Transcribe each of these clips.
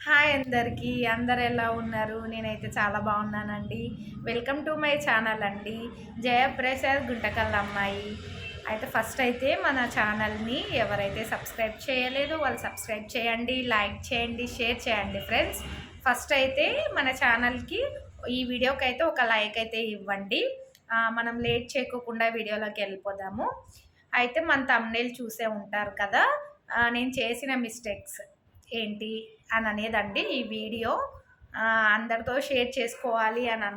Hi అందరికీ. అందరు ఎలా ఉన్నారు? నేనైతే చాలా బాగున్నానండి. వెల్కమ్ టు మై ఛానల్ అండి. జయప్రసాద్ గుంటకల్ అమ్మాయి. అయితే ఫస్ట్ అయితే మన ఛానల్ని ఎవరైతే సబ్స్క్రైబ్ చేయలేదో వాళ్ళు సబ్స్క్రైబ్ చేయండి, లైక్ చేయండి, షేర్ చేయండి ఫ్రెండ్స్. ఫస్ట్ అయితే మన ఛానల్కి ఈ వీడియోకి అయితే ఒక లైక్ అయితే ఇవ్వండి. మనం లేట్ చేయకోకుండా వీడియోలోకి వెళ్ళిపోదాము. అయితే మన థంబ్నెయిల్ చూసే ఉంటారు కదా, నేను చేసిన మిస్టేక్స్ ఏంటి అని అనేదండి ఈ వీడియో. అందరితో షేర్ చేసుకోవాలి అని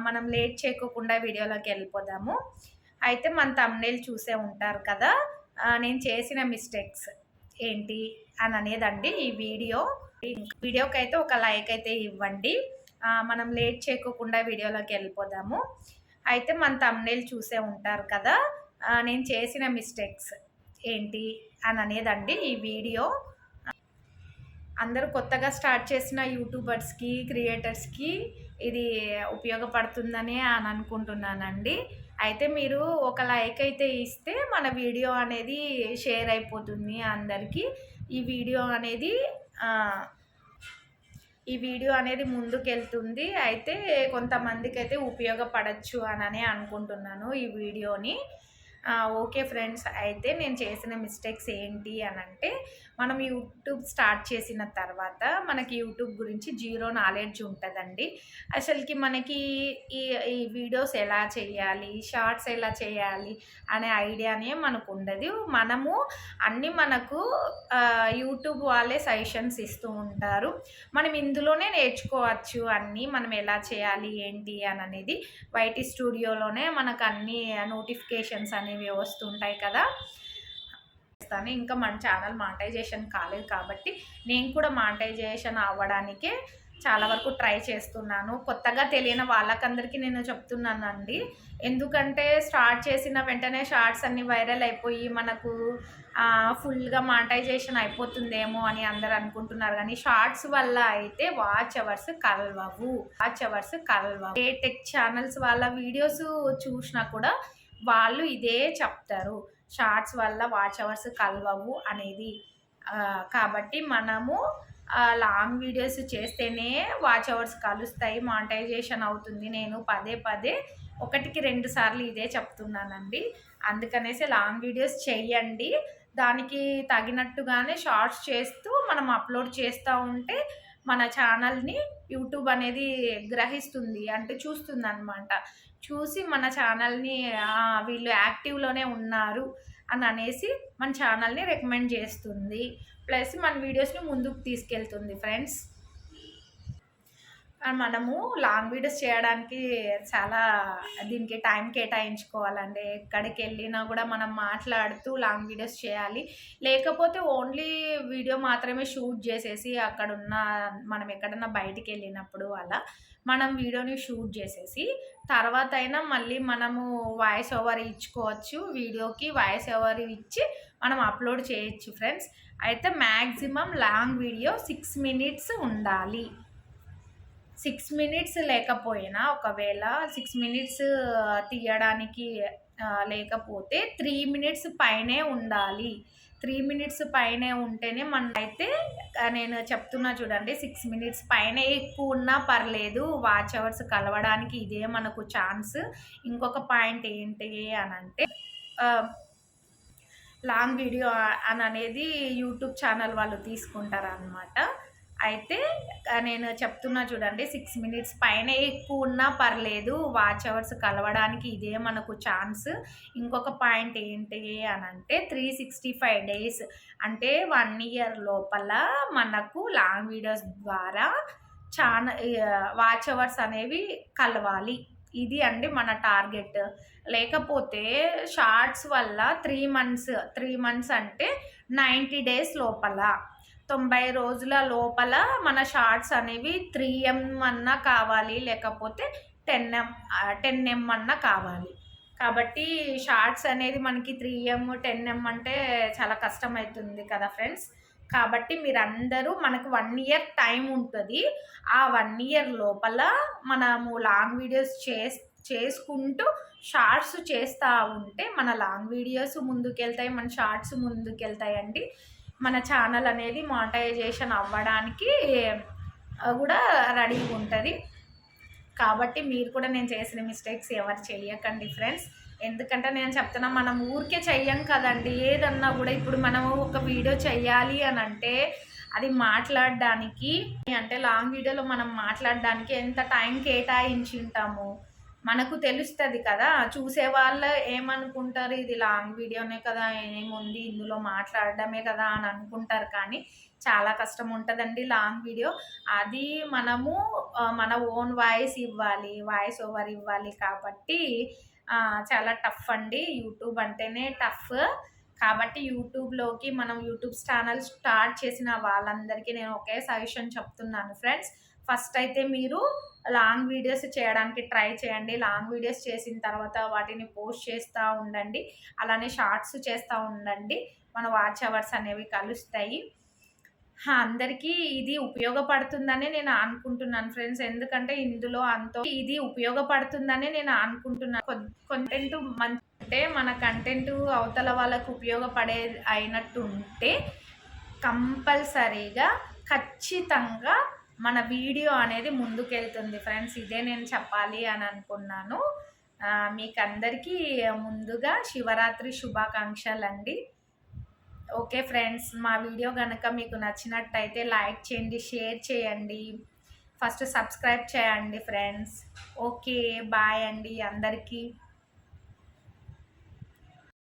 మనం లేట్ చేయకోకుండా వీడియోలోకి వెళ్ళిపోదాము. అయితే మన థంబ్నెయిల్ చూసే ఉంటారు కదా, నేను చేసిన మిస్టేక్స్ ఏంటి అని అనేదండి ఈ వీడియోకి అయితే ఒక లైక్ అయితే ఇవ్వండి. మనం లేట్ చేయకోకుండా వీడియోలోకి వెళ్ళిపోదాము. అయితే మన థంబ్నెయిల్ చూసే ఉంటారు కదా, నేను చేసిన మిస్టేక్స్ ఏంటి అని అనేదండి ఈ వీడియో. అందరూ కొత్తగా స్టార్ట్ చేసిన యూట్యూబర్స్కి, క్రియేటర్స్కి ఇది ఉపయోగపడుతుందని అని అనుకుంటున్నానండి. అయితే మీరు ఒక లైక్ అయితే ఇస్తే మన వీడియో అనేది షేర్ అయిపోతుంది అందరికీ. ఈ వీడియో అనేది ముందుకెళ్తుంది. అయితే కొంతమందికి అయితే ఉపయోగపడచ్చు అని అనుకుంటున్నాను ఈ వీడియోని. ఓకే ఫ్రెండ్స్, అయితే నేను చేసిన మిస్టేక్స్ ఏంటి అని అంటే, మనం యూట్యూబ్ స్టార్ట్ చేసిన తర్వాత మనకి యూట్యూబ్ గురించి జీరో నాలెడ్జ్ ఉంటుందండి. అసలుకి మనకి ఈ ఈ వీడియోస్ ఎలా చేయాలి, షార్ట్స్ ఎలా చేయాలి అనే ఐడియానే మనకు ఉండదు. మనకు యూట్యూబ్ వాళ్ళే సజెషన్స్ ఇస్తూ ఉంటారు. మనం ఇందులోనే నేర్చుకోవచ్చు అన్నీ, మనం ఎలా చేయాలి ఏంటి అని అనేది. వైటీ స్టూడియోలోనే మనకు అన్ని నోటిఫికేషన్స్ అనేవి వస్తుంటాయి కదా. ఇంకా మన ఛానల్ మానిటైజేషన్ కాలేదు కాబట్టి నేను కూడా మానిటైజేషన్ అవ్వడానికే చాలా వరకు ట్రై చేస్తున్నాను. కొత్తగా తెలియని వాళ్ళకందరికీ నేను చెప్తున్నానండి. ఎందుకంటే స్టార్ట్ చేసిన వెంటనే షార్ట్స్ అన్నీ వైరల్ అయిపోయి మనకు ఫుల్గా మానిటైజేషన్ అయిపోతుందేమో అని అందరు అనుకుంటున్నారు. కానీ షార్ట్స్ వల్ల అయితే వాచ్ అవర్స్ కలవవు. ఏ టెక్ ఛానల్స్ వాళ్ళ వీడియోస్ చూసినా కూడా వాళ్ళు ఇదే చెప్తారు, షార్ట్స్ వల్ల వాచ్ అవర్స్ కలవవు అనేది. కాబట్టి మనము లాంగ్ వీడియోస్ చేస్తేనే వాచ్ అవర్స్ కలుస్తాయి, మానిటైజేషన్ అవుతుంది. నేను పదే పదే 1-2 సార్లు ఇదే చెప్తున్నానండి. అందుకనేసి లాంగ్ వీడియోస్ చెయ్యండి. దానికి తగినట్టుగానే షార్ట్స్ చేస్తూ మనం అప్లోడ్ చేస్తూ ఉంటే మన ఛానల్ని యూట్యూబ్ అనేది గ్రహిస్తుంది, అంటే చూస్తుంది అనమాట. చూసి మన ఛానల్ని వీళ్ళు యాక్టివ్లోనే ఉన్నారు అని అనేసి మన ఛానల్ని రికమెండ్ చేస్తుంది. ప్లస్ మన వీడియోస్ని ముందుకు తీసుకెళ్తుంది ఫ్రెండ్స్. మనము లాంగ్ వీడియోస్ చేయడానికి చాలా దీనికి టైం కేటాయించుకోవాలండి. ఎక్కడికి వెళ్ళినా కూడా మనం మాట్లాడుతూ లాంగ్ వీడియోస్ చేయాలి. లేకపోతే ఓన్లీ వీడియో మాత్రమే షూట్ చేసేసి మనం ఎక్కడన్నా బయటికి వెళ్ళినప్పుడు అలా మనం వీడియోని షూట్ చేసేసి తర్వాత అయినా మళ్ళీ మనము వాయిస్ ఓవర్ ఇచ్చుకోవచ్చు. వీడియోకి వాయిస్ ఓవర్ ఇచ్చి మనం అప్లోడ్ చేయొచ్చు ఫ్రెండ్స్. అయితే మ్యాక్సిమం లాంగ్ వీడియో 6 మినిట్స్ ఉండాలి. 6 మినిట్స్ లేకపోయినా, ఒకవేళ 6 మినిట్స్ తీయడానికి లేకపోతే 3 మినిట్స్ పైనే ఉండాలి. 3 మినిట్స్ పైనే ఉంటేనే మనకైతే నేను చెప్తున్నా చూడండి, 6 మినిట్స్ పైనే ఎక్కువ ఉన్నా పర్లేదు, వాచ్ అవర్స్ కలవడానికి ఇదే మనకు ఛాన్స్. ఇంకొక పాయింట్ ఏంటి అని అంటే, లాంగ్ వీడియో అని అనేది యూట్యూబ్ ఛానల్ వాళ్ళు తీసుకుంటారనమాట. అయితే నేను చెప్తున్నా చూడండి, 6 మినిట్స్ పైన ఎక్కువ ఉన్నా పర్లేదు, వాచ్ అవర్స్ కలవడానికి ఇదే మనకు ఛాన్స్. ఇంకొక పాయింట్ ఏంటి అని అంటే, 365 డేస్ అంటే 1 ఇయర్ లోపల మనకు లాంగ్ వీడియోస్ ద్వారా వాచ్ అవర్స్ అనేవి కలవాలి. ఇది అండి మన టార్గెట్. లేకపోతే షార్ట్స్ వల్ల 3 మంత్స్ అంటే 90 డేస్ లోపల, 90 రోజుల లోపల మన షార్ట్స్ అనేవి 3M అన్నా కావాలి, లేకపోతే 10M అన్నా కావాలి. కాబట్టి షార్ట్స్ అనేది మనకి 3M 10M అంటే చాలా కష్టమవుతుంది కదా ఫ్రెండ్స్. కాబట్టి మీరందరూ, మనకు 1 ఇయర్ టైం ఉంటుంది. ఆ 1 ఇయర్ లోపల మనము లాంగ్ వీడియోస్ చేసుకుంటూ షార్ట్స్ చేస్తూ ఉంటే మన లాంగ్ వీడియోస్ ముందుకెళ్తాయి, మన షార్ట్స్ ముందుకెళ్తాయండి. మన ఛానల్ అనేది మానిటైజేషన్ అవ్వడానికి కూడా రెడీగా ఉంటుంది. కాబట్టి మీరు కూడా నేను చేసిన మిస్టేక్స్ ఎవరు చేయకండి ఫ్రెండ్స్. ఎందుకంటే నేను చెప్తున్నా, మనం ఊరికే చెయ్యం కదండి. ఏదన్నా కూడా ఇప్పుడు మనం ఒక వీడియో చెయ్యాలి అని అంటే అది మాట్లాడడానికి, అంటే లాంగ్ వీడియోలో మనం మాట్లాడడానికి ఎంత టైం కేటాయించి ఉంటాము మనకు తెలుస్తుంది కదా. చూసే వాళ్ళు ఏమనుకుంటారు, ఇది లాంగ్ వీడియోనే కదా, ఏముంది ఇందులో మాట్లాడడమే కదా అని అనుకుంటారు. కానీ చాలా కష్టం ఉంటుందండి లాంగ్ వీడియో. అది మనము మన ఓన్ వాయిస్ ఇవ్వాలి, వాయిస్ ఓవర్ ఇవ్వాలి. కాబట్టి చాలా టఫ్ అండి. యూట్యూబ్ అంటేనే టఫ్. కాబట్టి యూట్యూబ్లోకి మనం యూట్యూబ్ ఛానల్ స్టార్ట్ చేసిన వాళ్ళందరికీ నేను ఒకే సజెషన్ చెప్తున్నాను ఫ్రెండ్స్. ఫస్ట్ అయితే మీరు లాంగ్ వీడియోస్ చేయడానికి ట్రై చేయండి. లాంగ్ వీడియోస్ చేసిన తర్వాత వాటిని పోస్ట్ చేస్తూ ఉండండి. అలానే షార్ట్స్ చేస్తూ ఉండండి. మన వాచ్ అవర్స్ అనేవి కలుస్తాయి. అందరికీ ఇది ఉపయోగపడుతుందని నేను అనుకుంటున్నాను ఫ్రెండ్స్. ఎందుకంటే ఇందులో ఇది ఉపయోగపడుతుందని నేను అనుకుంటున్నాను. కంటెంట్ అంటే మన కంటెంట్ అవతల వాళ్ళకు ఉపయోగపడే అయినట్టు ఉంటే కంపల్సరీగా ఖచ్చితంగా మన వీడియో అనేది ముందుకెళ్తుంది ఫ్రెండ్స్. ఇదే నేను చెప్పాలి అని అనుకున్నాను. మీకు అందరికీ ముందుగా శివరాత్రి శుభాకాంక్షలు అండి. ఓకే ఫ్రెండ్స్, మా వీడియో కనుక మీకు నచ్చినట్టయితే లైక్ చేయండి, షేర్ చేయండి, ఫస్ట్ సబ్స్క్రైబ్ చేయండి ఫ్రెండ్స్. ఓకే, బాయ్ అండి అందరికీ.